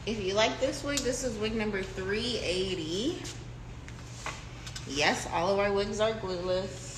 If you like this wig, this is wig number 380. Yes, all of our wigs are glueless.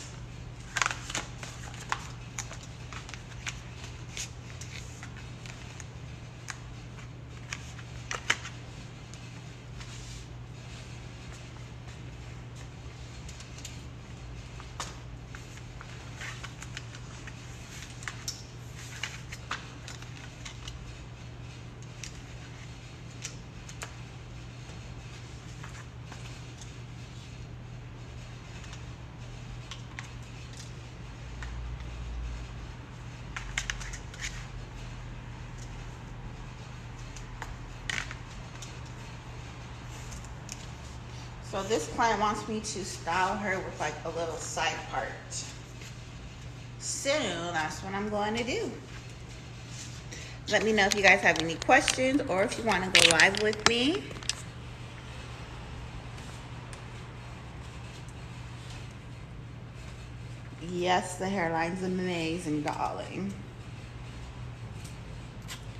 So this client wants me to style her with like a little side part. So that's what I'm going to do. Let me know if you guys have any questions or if you want to go live with me. Yes, the hairline's amazing, darling.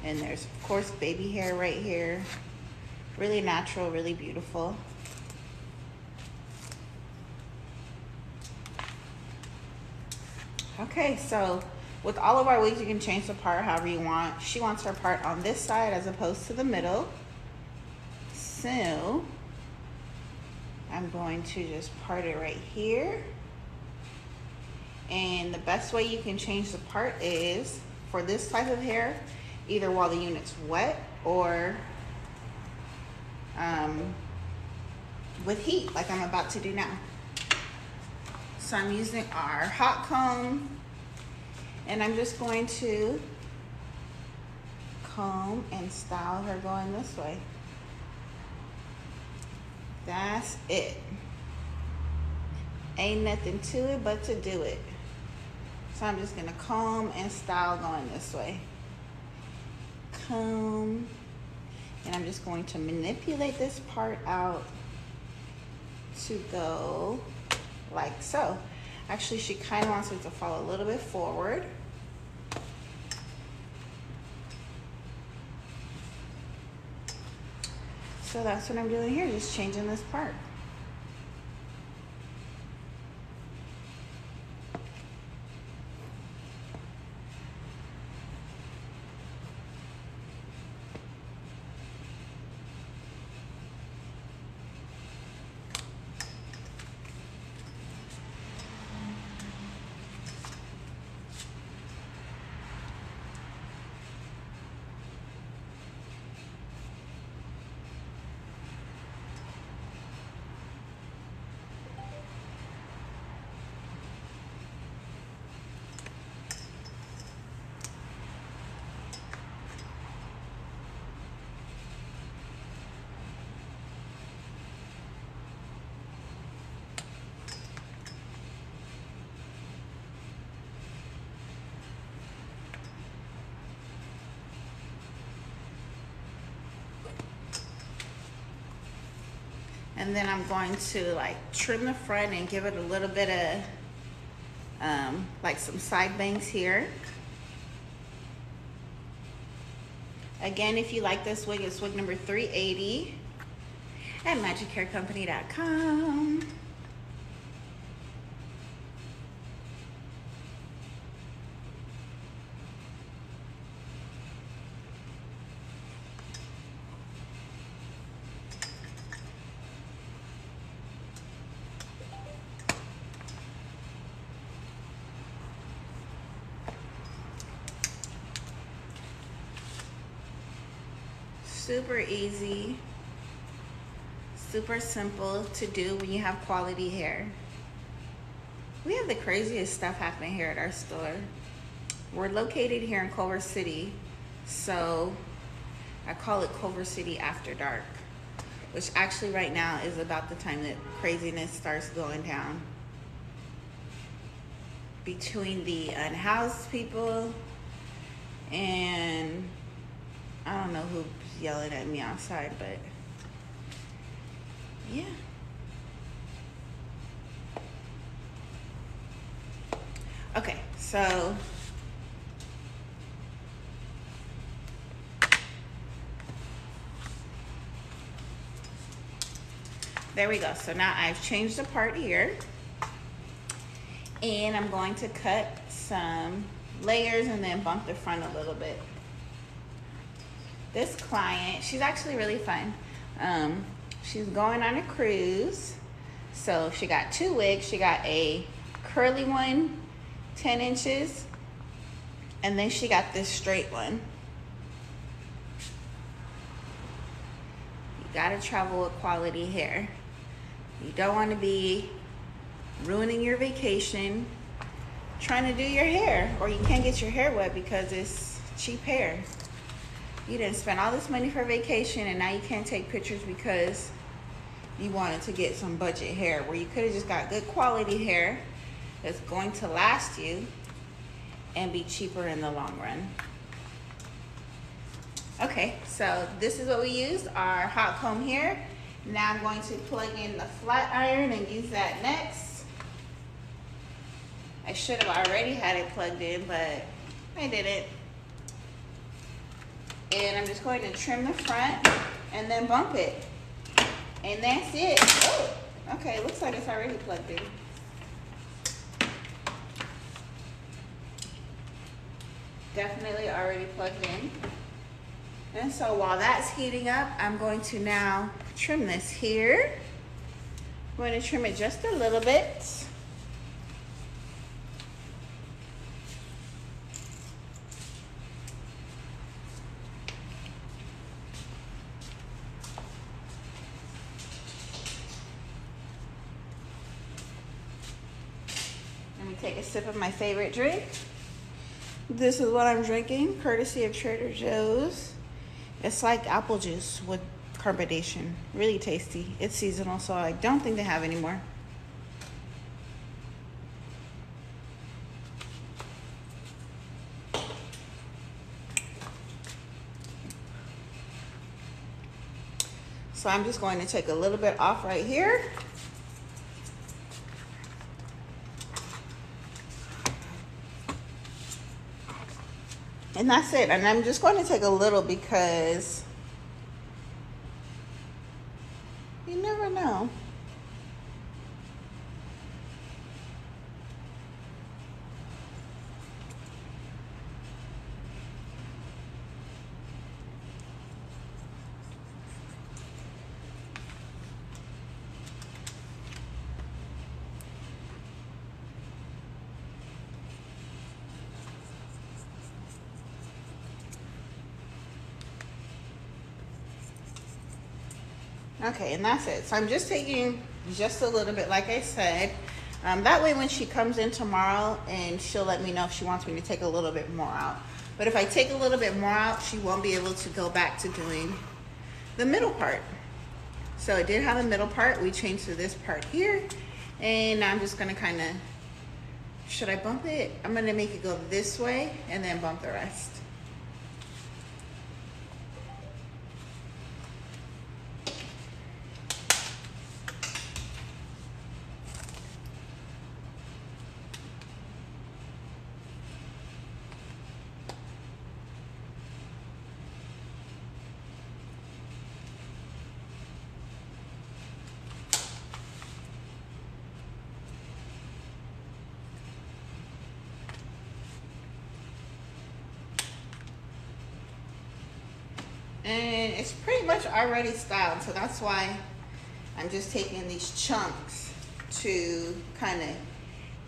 And there's, of course, baby hair right here. Really natural, really beautiful. Okay, so with all of our wigs, you can change the part however you want. She wants her part on this side as opposed to the middle. So I'm going to just part it right here. And the best way you can change the part is for this type of hair, either while the unit's wet or with heat, like I'm about to do now. So I'm using our hot comb, and I'm just going to comb and style her going this way. That's it. Ain't nothing to it but to do it. So I'm just gonna comb and style going this way. Comb, and I'm just going to manipulate this part out to go like so. Actually, she kind of wants it to fall a little bit forward. So that's what I'm doing here, just changing this part. And then I'm going to like trim the front and give it a little bit of like some side bangs here. Again, if you like this wig, it's wig number 380 at magichaircompany.com. Super easy, super simple to do when you have quality hair. We have the craziest stuff happening here at our store. We're located here in Culver City, so I call it Culver City After Dark, which actually right now is about the time that craziness starts going down. Between the unhoused people and I don't know who's yelling at me outside, but yeah. Okay, so There we go. So now I've changed the part here. And I'm going to cut some layers and then bump the front a little bit. This client, she's actually really fun. She's going on a cruise. So she got 2 wigs. She got a curly one, 10 inches. And then she got this straight one. You gotta travel with quality hair. You don't want to be ruining your vacation trying to do your hair, or you can't get your hair wet because it's cheap hair. You didn't spend all this money for vacation and now you can't take pictures because you wanted to get some budget hair, where you could have just got good quality hair that's going to last you and be cheaper in the long run. Okay, so this is what we used, our hot comb here. Now I'm going to plug in the flat iron and use that next. I should have already had it plugged in, but I didn't. And I'm just going to trim the front and then bump it. And that's it. Oh, okay, looks like it's already plugged in. Definitely already plugged in. And so while that's heating up, I'm going to now trim this here. I'm going to trim it just a little bit. Let me take a sip of my favorite drink. This is what I'm drinking, courtesy of Trader Joe's. It's like apple juice with carbonation. Really tasty. It's seasonal, so I don't think they have any more. So I'm just going to take a little bit off right here. And that's it. And I'm just going to take a little because you never know. Okay, and that's it. So I'm just taking just a little bit, like I said. That way when she comes in tomorrow, and she'll let me know if she wants me to take a little bit more out. But if I take a little bit more out, she won't be able to go back to doing the middle part. So it did have a middle part. We changed to this part here. And now I'm just gonna kind of, should I bump it? I'm gonna make it go this way and then bump the rest. And it's pretty much already styled, so that's why I'm just taking these chunks to kind of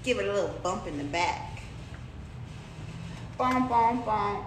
give it a little bump in the back. Bump, bump, bump.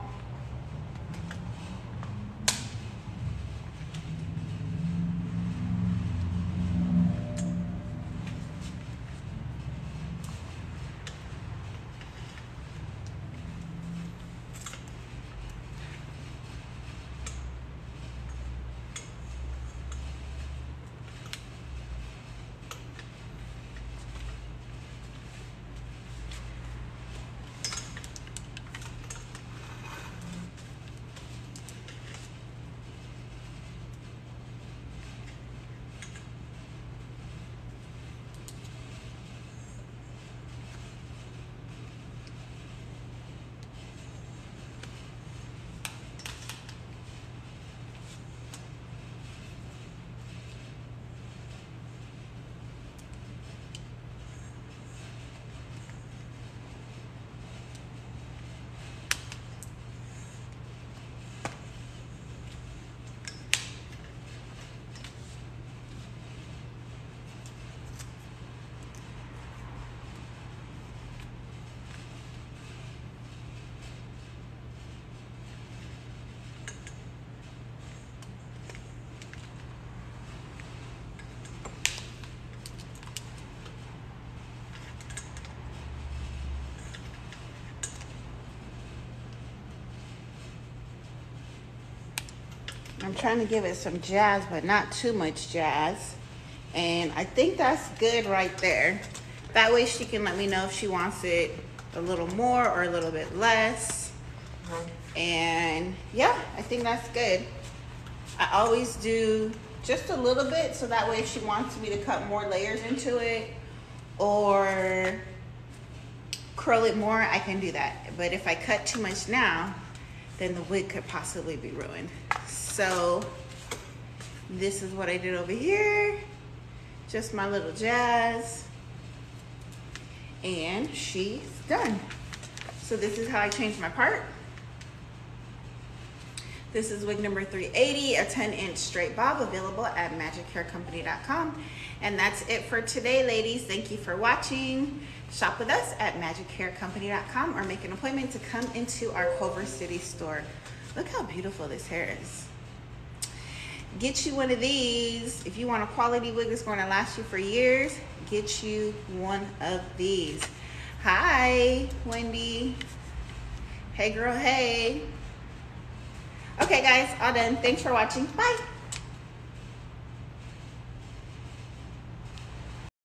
I'm trying to give it some jazz, but not too much jazz. And I think that's good right there. That way she can let me know if she wants it a little more or a little bit less. And yeah, I think that's good. I always do just a little bit, so that way if she wants me to cut more layers into it or curl it more, I can do that. But if I cut too much now, then the wig could possibly be ruined. So this is what I did over here. Just my little jazz. And she's done. So this is how I changed my part. This is wig number 380, a 10-inch straight bob, available at magichaircompany.com. And that's it for today, ladies. Thank you for watching. Shop with us at magichaircompany.com or make an appointment to come into our Culver City store. Look how beautiful this hair is. Get you one of these. If you want a quality wig that's going to last you for years, get you one of these. Hi, Wendy. Hey, girl, hey. Okay, guys, all done. Thanks for watching. Bye.